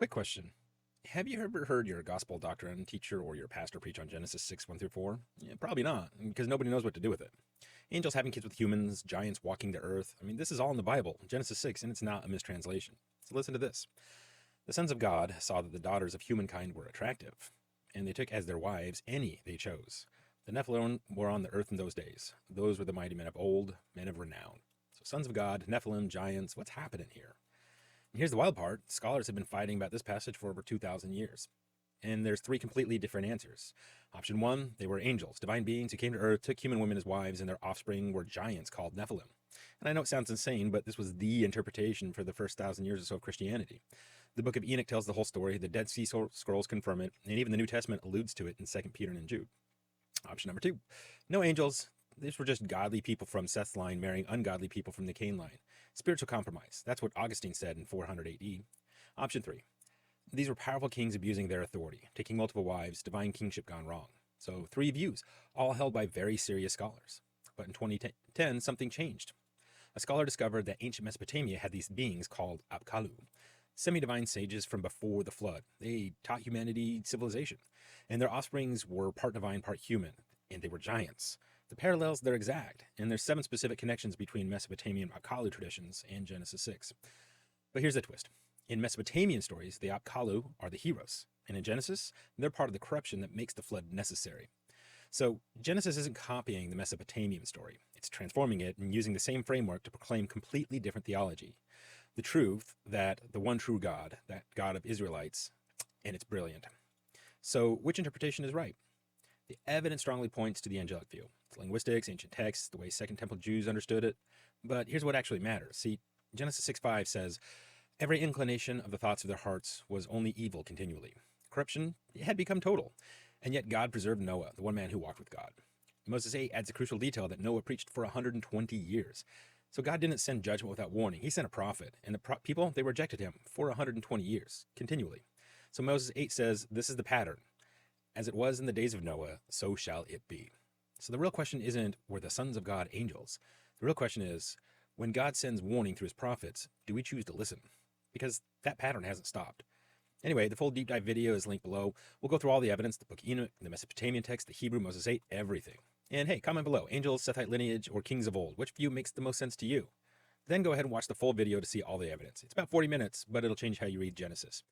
Quick question. Have you ever heard your gospel doctrine teacher or your pastor preach on Genesis 6, 1 through 4? Yeah, probably not, because nobody knows what to do with it. Angels having kids with humans, giants walking the earth. This is all in the Bible, Genesis 6, and it's not a mistranslation. So listen to this. The sons of God saw that the daughters of humankind were attractive, and they took as their wives any they chose. The Nephilim were on the earth in those days. Those were the mighty men of old, men of renown. So sons of God, Nephilim, giants, what's happening here? And here's the wild part. Scholars have been fighting about this passage for over 2,000 years. And there's three completely different answers. Option one, they were angels, divine beings who came to earth, took human women as wives, and their offspring were giants called Nephilim. And I know it sounds insane, but this was the interpretation for the first 1,000 years or so of Christianity. The book of Enoch tells the whole story, the Dead Sea Scrolls confirm it, and even the New Testament alludes to it in 2 Peter and Jude. Option number two, no angels. These were just godly people from Seth's line marrying ungodly people from the Cain line. Spiritual compromise. That's what Augustine said in 400 AD. Option three, these were powerful kings abusing their authority, taking multiple wives, divine kingship gone wrong. So three views, all held by very serious scholars. But in 2010, something changed. A scholar discovered that ancient Mesopotamia had these beings called Apkallu, semi-divine sages from before the flood. They taught humanity civilization, and their offsprings were part divine, part human, and they were giants. The parallels, they're exact, and there's 7 specific connections between Mesopotamian Apkallu traditions and Genesis 6. But here's the twist. In Mesopotamian stories, the Apkallu are the heroes, and in Genesis, they're part of the corruption that makes the flood necessary. So Genesis isn't copying the Mesopotamian story. It's transforming it and using the same framework to proclaim completely different theology. The truth that the one true God, that God of Israelites, and it's brilliant. So which interpretation is right? The evidence strongly points to the angelic view. It's linguistics, ancient texts, the way Second Temple Jews understood it. But here's what actually matters. See, Genesis 6:5 says, every inclination of the thoughts of their hearts was only evil continually. Corruption had become total. And yet God preserved Noah, the one man who walked with God. Moses 8 adds a crucial detail that Noah preached for 120 years. So God didn't send judgment without warning. He sent a prophet. And the people, they rejected him for 120 years, continually. So Moses 8 says, this is the pattern. As it was in the days of Noah, so shall it be. So the real question isn't, were the sons of God angels? The real question is, when God sends warning through his prophets, do we choose to listen? Because that pattern hasn't stopped. Anyway, the full deep dive video is linked below. We'll go through all the evidence, the book of Enoch, the Mesopotamian text, the Hebrew, Moses 8, everything. And hey, comment below, angels, Sethite lineage, or kings of old. Which view makes the most sense to you? Then go ahead and watch the full video to see all the evidence. It's about 40 minutes, but it'll change how you read Genesis.